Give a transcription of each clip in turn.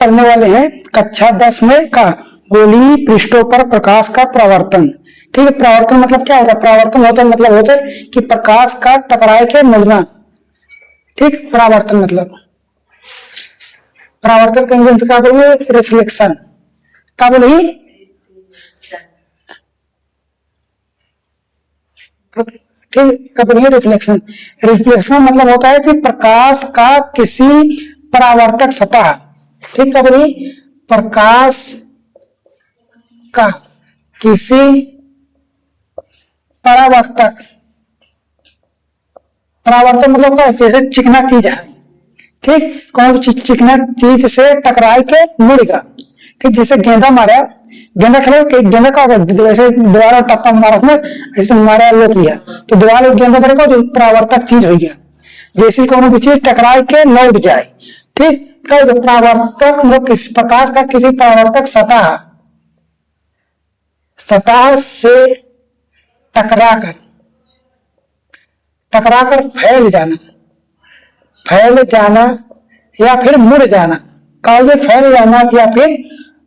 करने वाले हैं कक्षा 10 में का गोलीय पृष्ठों पर प्रकाश का परावर्तन। ठीक है, परावर्तन मतलब क्या होता है? परावर्तन होता है मतलब होता है कि प्रकाश का टकराए के मिलना। ठीक, परावर्तन मतलब परावर्तन का इंग्लिश क्या बोलिए? रिफ्लेक्शन। क्या बोलिए? ठीक, क्या बोलिए? रिफ्लेक्शन। रिफ्लेक्शन मतलब होता है कि प्रकाश का किसी परावर्तक सतह, ठीक है बोलिए, प्रकाश का किसी परावर्तक, परावर्तन मतलब क्या? जैसे चिकना चीज है, ठीक, कौन चिकना चीज से टकराए के मुड़ेगा। ठीक, जैसे गेंदा मारा, गेंदा खेलो कि गेंदा का जैसे दीवार टप्पा मारा उसमें, ऐसे मारा लोग लिया तो दीवार गेंदा पड़ेगा तो परावर्तक चीज हो गया। जैसे कौन भी चीज टकराए के लौट जाए। ठीक, परावर्तक मतलब किस प्रकाश का किसी परावर्तक सतह, सतह से टकराकर टकराकर फैल जाना, फैल जाना या फिर मुड़ जाना। काले फैल जाना या फिर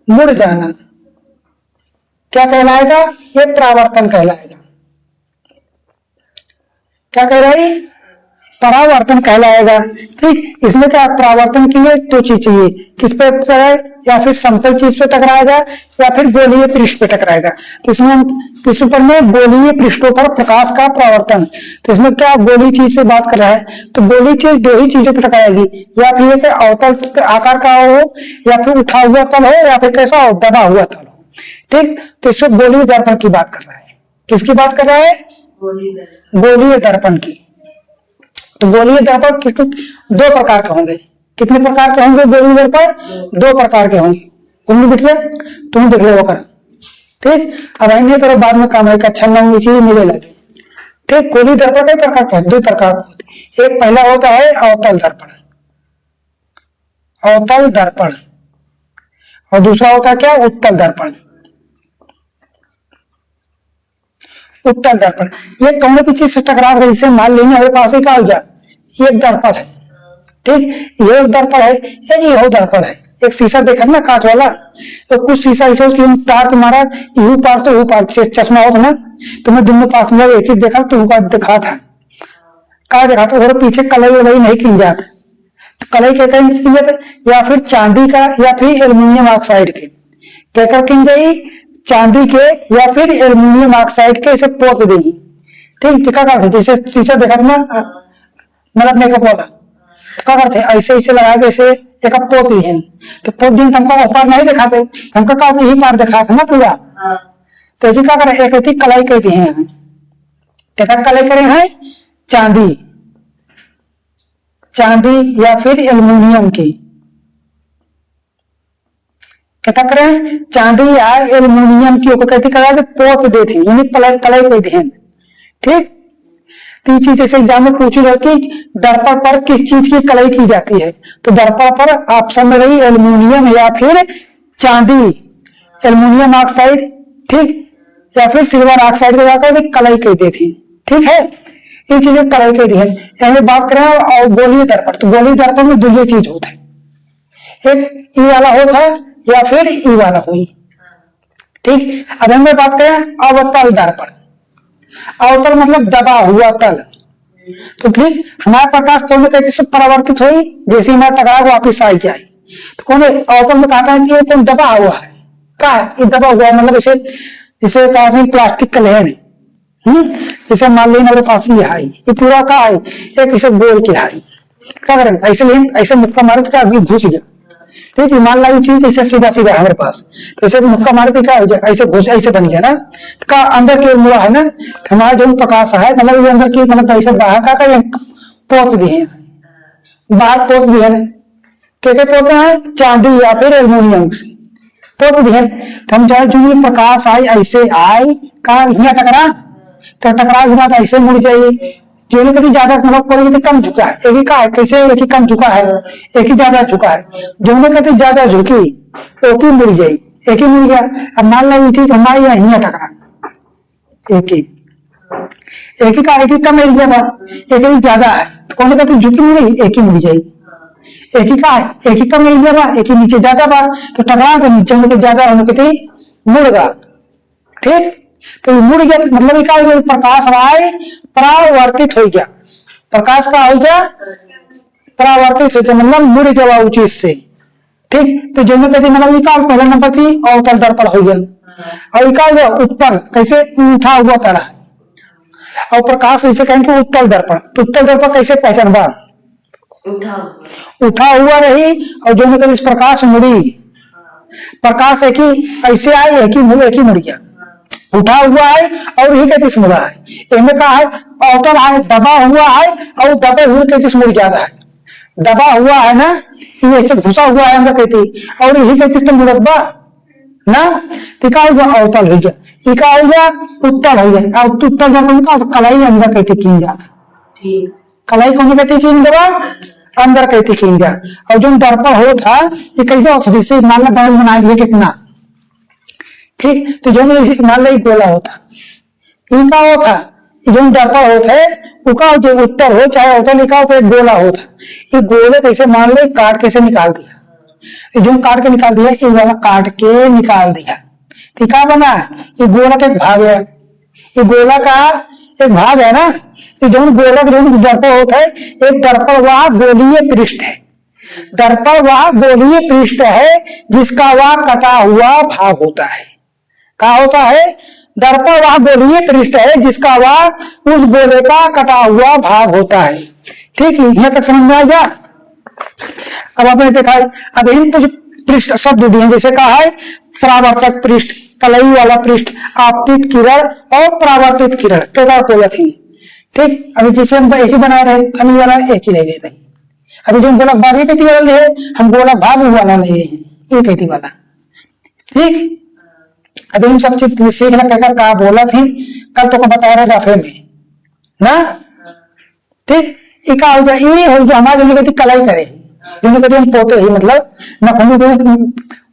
मुड़ जाना क्या कहलाएगा? ये परावर्तन कहलाएगा। क्या कह रहा है? परावर्तन कहलाएगा। ठीक, इसमें क्या परावर्तन की है? दो चीज चाहिए, किस पे टकराए? या फिर समतल चीज पे टकराएगा या फिर गोलीय पृष्ठ पे टकराएगा। तो इसमें किस पर में गोलीय पृष्ठों पर प्रकाश का परावर्तन। तो इसमें क्या गोली चीज पे बात कर रहा है? तो गोली चीज दो ही चीजों पर टकराएगी, या फिर एक अवतल आकार का हो, या फिर उठा हुआ तल हो, या फिर कैसा हो? दबा हुआ तल हो। ठीक, तो इसमें गोलीय दर्पण की बात कर रहा है। किसकी बात कर रहा है? गोलीय दर्पण की। तो गोलीय दर्पण दो प्रकार के होंगे। कितने प्रकार के होंगे गोलीय दर्पण? दो प्रकार के होंगे। तुम देख लिया, तुम देख लो कर। ठीक, अब आएंगे तो बाद में काम है, अच्छा नौ चीज मिले लगे। ठीक, गोलीय दर्पण कई प्रकार के? दो प्रकार के होते। एक पहला होता है अवतल दर्पण, अवतल दर्पण, और दूसरा होता है क्या? उत्तल दर्पण। उत्तल दर्पण ये कौन भी चीज से टकराव है, इसे मान लेंगे हमारे पास ही क्या हो गया? एक दर्पण है। ठीक, ये एक दर्पण है, ये दर्पण है। एक शीशा देखा ना कांच वाला, तो कुछ शीशा ऐसे तार तुम्हारा यू पार से वो पार से चश्मा होता ना, तुम्हें दोनों पास में एक ही देखा तो दिखा था, क्या देखा था? और पीछे कलई वही नहीं खिल जाता। तो कलई क्या खिल जाता? या फिर चांदी का या फिर एल्यूमिनियम ऑक्साइड के, क्या खिल गई? चांदी के या फिर एल्यूमिनियम ऑक्साइड के इसे पोत देगी। ठीक, क्या करते? जैसे शीशा देखा था ना, मतलब मेकअप वाला, क्या करते? ऐसे ऐसे लगा के ऐसे एक पोत दी है। तो पोत दिन हमको ऊपर नहीं दिखाते, हमको क्या यही पार दिखा था ना पूरा। तो ये क्या करे? एक ऐसी कलाई कहती है, क्या कलाई करे हैं? चांदी, चांदी या फिर एल्यूमिनियम की, क्या करें? चांदी या एल्यूमिनियम की कहती करा पोत देती, यानी कलाई कहती है। ठीक, तो चीज जैसे एग्जाम में पूछी गई कि दर्पण पर किस चीज की कलाई की जाती है, तो दर्पण पर ऑप्शन में रही एल्यूमिनियम या फिर चांदी, एल्यूमिनियम ऑक्साइड, ठीक, या फिर सिल्वर ऑक्साइड को जाकर कलाई कह दी थी। ठीक है, ये चीजें कलाई कह दी है। यही बात करें और गोलीय दर्पण, तो गोलीय दर्पण में दो चीज होता है, एक ई वाला होता है या फिर ई वाला हुई। ठीक, अब हम बात करें अवतल दर्पण। अवतल मतलब दबा हुआ तल। तो ठीक, हमारा प्रकाश कौन कैसे परावर्तित हुई? जैसे हमारा टकराव वापिस आ जाए तो कौन अवतल में कहता है कि ये कौन दबा हुआ है। क्या ये दबा हुआ है? मतलब इसे जिसे कहा प्लास्टिक का लेयर है, जैसे मान लीजिए मेरे पास ये है, ये पूरा का है, एक इसे गोल के है, क्या करें? ऐसे ऐसे मुक्का मारे तो क्या घुस गया। ठीक है, मान ला चीज ऐसे सीधा सीधा है मेरे पास, तो ऐसे मुक्का मारे तो क्या हो गया? ऐसे घुस ऐसे बन गया ना, तो का अंदर की मुड़ा है ना, हमारा जो प्रकाश है मतलब ये अंदर की मतलब ऐसे बाहर का पोत भी है, बाहर पोत भी है। क्या पोते हैं? चांदी या फिर एल्यूमिनियम से पोत भी है। तो हम चाहे जो प्रकाश आए ऐसे आए का यहाँ टकरा, तो टकरा के बाद ऐसे मुड़ जाइए। जो कभी ज्यादा मतलब करोगे तो कम झुका है, एक ही का है, कैसे एक ही कम झुका है, एक ही ज्यादा झुका है। जो कभी ज्यादा झुकी एक ही मुड़ जाए, एक ही मिल गया। अब मान लो ये चीज हमारे यहाँ टकरा, एक ही का एक ही कम एरिया था, एक ही ज्यादा है, तो कौन कहते झुकी नहीं, एक ही मिल जाएगी, एक ही का है, एक ही कम एरिया बा, एक ही नीचे ज्यादा बा, तो टकरा के नीचे होने के ज्यादा होने के मुड़गा। ठीक, तो मुड़ गया मतलब क्या हो गया, प्रकाश राय परावर्तित हो गया, प्रकाश का हो गया परावर्तित हो गया, मतलब मुड़ गया उस चीज से। ठीक, तो जो मैं कहती मतलब इकाल पहला नंबर थी अवतल दर्पण हो गया, और इकाल उत्तल कैसे उठा हुआ तरह, और प्रकाश इसे कहेंगे उत्तल दर्पण। तो उत्तल दर्पण कैसे पहचानबा, उठा हुआ रही, और जो मतलब इस प्रकाश मुड़ी, प्रकाश एक ही ऐसे आए, एक ही मुड़ गया, उठा हुआ है और यही कहती मुड़ा है। इनमें कहा है अवतल है, दबा हुआ है, और दबे हुए कहती मुड़ ज्यादा है, दबा हुआ है ना, ये ऐसे घुसा हुआ है अंदर कहती, और यही कहती तो मुड़बा ना, टिका हुआ अवतल हो गया, टिका हो गया उत्तल हो गया, और उत्तल जब कलाई अंदर कहती कीन जाता, कलाई कौन कहती कीन दबा अंदर कहती कीन जा। और जो दर्पण हो था ये कैसे होता, जैसे मान लो बाल बना दिया कितना, ठीक, तो जो मान लो गोला होता, इनका होता जो दर्पण होता है उका जो उत्तर हो चाहे होता लिखा होता एक गोला होता, ये गोले कैसे मान लो काट कैसे निकाल दिया, जो काट के निकाल दिया, ये वाला काट के निकाल दिया, तो क्या बना, ये गोला का एक भाग है, ये गोला का एक भाग है ना, तो जो गोला जो दर्पण होता है, एक दर्पण वह गोलीय पृष्ठ है, दर्पण वह गोलीय पृष्ठ है जिसका वह कटा हुआ भाग होता है। क्या होता है, दर्पण वह गोलीय पृष्ठ है जिसका वह उस गोले का कटा हुआ भाग होता है। ठीक है, यहां तक समझ में आ गया। अब आपने देखा है, अब इन कुछ पृष्ठ शब्द दिए जैसे कहा है परावर्तक पृष्ठ, कलई वाला पृष्ठ, आपतित किरण और परावर्तित किरण, क्या बोला थी। ठीक, अभी जैसे हम एक ही बना रहे, खली वाला एक ही नहीं देते, अभी जो गोलक भाग कहती वाला है, हम गोलक भाग वाला नहीं है, ये कहती वाला। ठीक, अभी हम सब चीज सीखना कहकर कहा बोला थी, कल तो को बता रहे दफे में ना। ठीक, इका हो गया, ये हो गया हमारे जो कहती कलाई करे, जिन्हें कहते हम पोते ही, मतलब नखुनी को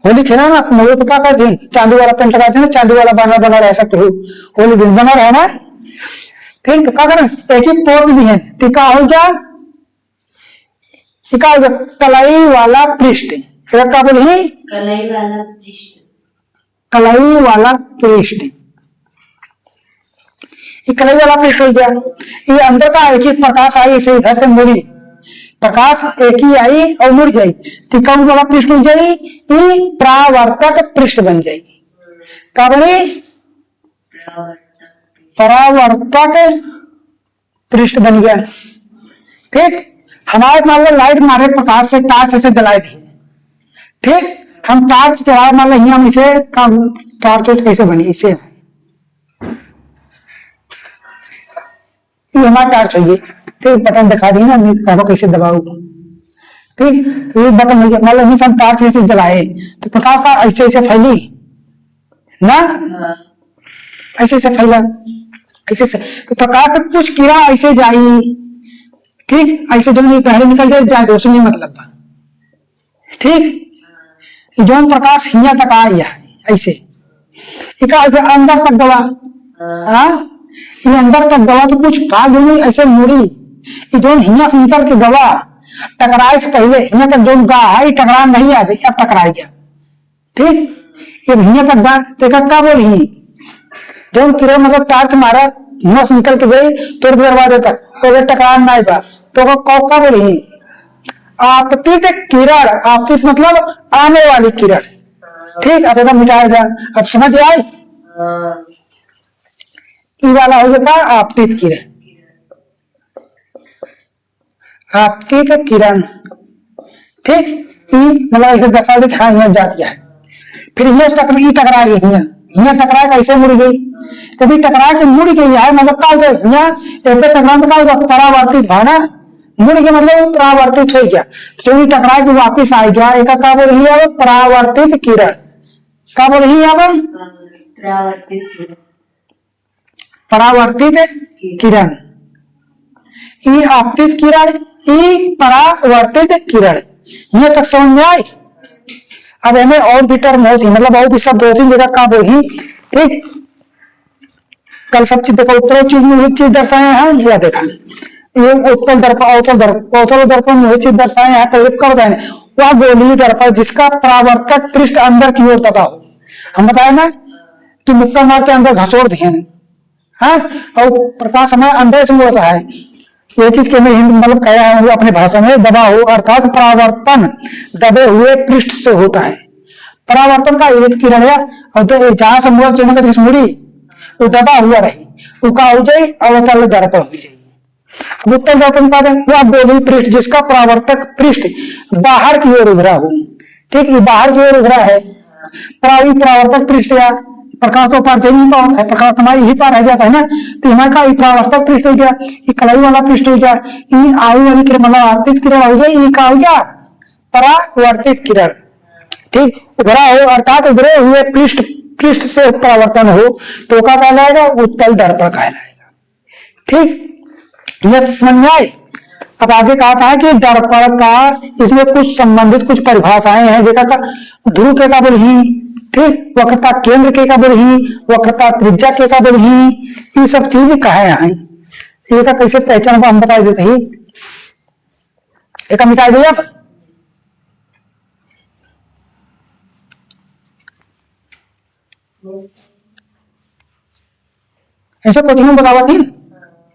होली खेला ना, मोड़े पे क्या करते हैं, चांदी वाला पेंट लगाते हैं ना, चांदी वाला बना रह सकते हो, होली दिन बना रहे ना। ठीक, तो क्या करें, एक ही पोत भी है, टिका हो गया, टिका हो गया कलाई वाला पृष्ठ, क्या बोली कलाई वाला पृष्ठ, कलाई वाला पृष्ठ, ये कलाई वाला पृष्ठ हो गया। ये अंदर का एक ही प्रकाश आई, इसे इधर से मुड़ी, प्रकाश एक ही आई और मुड़ जाई, टिकाऊ वाला पृष्ठ हो जाई, ये परावर्तक पृष्ठ बन जाएगी। क्या बने, परावर्तक पृष्ठ बन गया। ठीक, हमारे मान लो लाइट मारे प्रकाश से टार्च से जला दी, ठीक, हम टार्च चला मान लो हम इसे टार्च कैसे बनी, इसे ये हमारा टार्च होगी। ठीक, बटन दिखा दी ना, कहो कैसे दबाऊ। ठीक, ये बटन हो गया, मान लो हम टार्च ऐसे जलाए तो प्रकाश का ऐसे ऐसे फैली ना, ऐसे ऐसे फैला, ऐसे से तो प्रकाश का कुछ कीड़ा ऐसे जाई। ठीक, ऐसे जो पहले निकल जाए रोशनी मतलब। ठीक, जो प्रकाश हिया तक आया ऐसे, अंदर तक गवा, ये अंदर तक गवा तो कुछ भाग ऐसे मुड़ी, जो हिया से निकल के गवा, टकराए से पहले हिया तक जो गा है टकरा नहीं आ गई, अब टकरा गया। ठीक, ये हिया तक गा देखा क्या बोली, जो किरण मतलब टार्च मारा हिया से निकल के गई तो दरवाजे तक तो टकरा नहीं बा, तो क्या बोली आपतित किरण, आपतित मतलब आने वाली किरण। ठीक, अब एकदम मिटाया जा, अब समझ आए, ये वाला हो गया आपतित किरण, आपतित किरण। ठीक, मतलब ऐसे दशा हाँ यहाँ जा दिया है, फिर ये टकरा गई, यहाँ टकरा कैसे मुड़ गई, तभी टकरा के मुड़ गई है, मतलब क्या टकरा परावर्तित भाना मुड़ गया, मतलब परावर्तित हो गया, जो टकरा के वापिस आ गया, एक क्या बोल रही है परावर्तित किरण। क्या बोल रही है परावर्तित किरण, ये आपतित किरण, ये परावर्तित किरण, ये तक समझ में आई। अब हमें और भी टर्म होती, मतलब और भी शब्द होती जगह क्या बोली। ठीक, कल सब चीज देखो, उत्तरों चीज में एक चीज दर्शाए हैं, या देखा ये उत्तल दर्पण अवतल दर्पण में चीज दर्शाए यहाँ पर कर दें वह गोलीय दर्पण जिसका परावर्तक पृष्ठ अंदर की ओर तथा हो। हम बताए ना कि मुक्का मार के अंदर घसोड़ दिए हाँ, और प्रकाश हमारे अंदर से होता है। ये चीज के मैं मतलब कहा है अपने भाषा में दबा हो अर्थात परावर्तन दबे हुए पृष्ठ से होता है। परावर्तन का एक किरण है और जहां से मूल चिन्ह का मुड़ी वो दबा हुआ रही वो का हो जाए अवतल दर्पण हो जाए। उत्तल दर्पण का वह गोलीय पृष्ठ जिसका परावर्तक पृष्ठ बाहर की ओर उभरा हो। ठीक, ये बाहर की ओर उभरा है। परावर्तक पृष्ठ या प्रकाश तो पार नहीं पाता है, प्रकाश हमारे यही पार रह जाता है ना, तो हमारे का परावर्तक पृष्ठ हो गया, ये कलाई वाला पृष्ठ हो गया, ये आयु वाली किरण मतलब आवर्तित किरण हो गया, ये का हो गया परावर्तित किरण। ठीक, उभरा हो अर्थात उभरे हुए पृष्ठ से परावर्तन हो तो क्या कहलाएगा उत्तल दर्पण कहलाएगा। ठीक, यह समझ में आए। अब आगे कहा था कि दर्पण का इसमें कुछ संबंधित कुछ परिभाषाएं हैं। देखा था ध्रुव के काबिल ही, ठीक, वक्रता केंद्र के काबिल ही, वक्रता त्रिज्या के काबिल ही, ये सब चीज कहे हैं। ये का कैसे पहचान हम बता देते ही एक मिटा दिया आप ऐसे कुछ नहीं बतावा थी।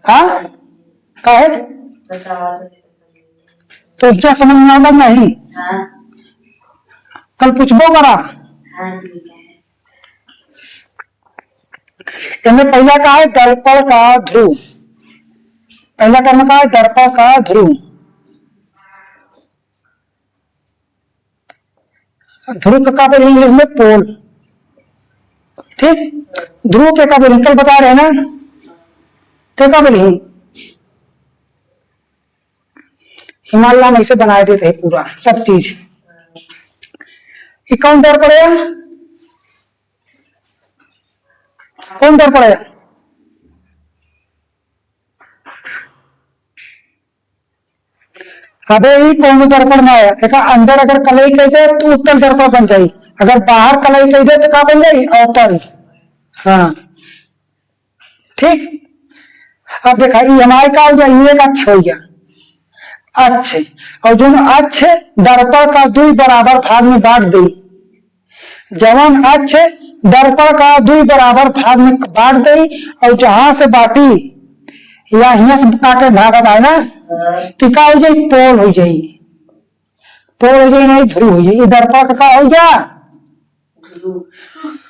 हाँ का है तो क्या समझ में आएगा नहीं? हाँ। कल पूछबो करा। हाँ, ठीक है। इनमें पहला का है दर्पण का ध्रुव। पहला कर्म का है दर्पण का ध्रुव। ध्रुव का काबिल इंग्लिश में पोल। ठीक, ध्रुव के काबिल कल बता रहे ना के काबिल ही हिमालय में ऐसे बना देते हैं पूरा सब चीज। कौन दर पड़ेगा? कौन दर पड़ेगा? अबे ही कौन दर्पण में आया एक अंदर अगर कलई कह दे तो उत्तल दर्पण बन जाये, अगर बाहर कलई कह दे तो क्या बन जाये अवतल। हाँ ठीक, अब देखा ये हमारे का हो गया, ये एक अच्छा हो गया अच्छे, और जो अच्छे दर्पण का दुई बराबर भाग में बांट दी। जवन अच्छे दर्पण का दुई बराबर भाग में बांट दी और जहां से बांटी या यहाँ से काटे भाग आए ना तो क्या हो जाए पोल हो जाए, पोल हो जाए नहीं ध्रुव हो जाए। दर्पण का हो गया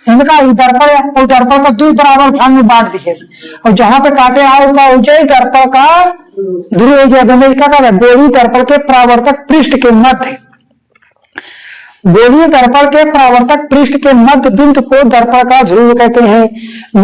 इनका दर्पण और दर्पण का दुई बराबर भाग में बांट दिए और जहां पे काटे आओ का हो जाए दर्पण का ध्रुव हो जाए। क्या कर गोलीय दर्पण के परावर्तक पृष्ठ के मध्य, गोलीय दर्पण के परावर्तक पृष्ठ के मध्य बिंदु को दर्पण का ध्रुव कहते हैं।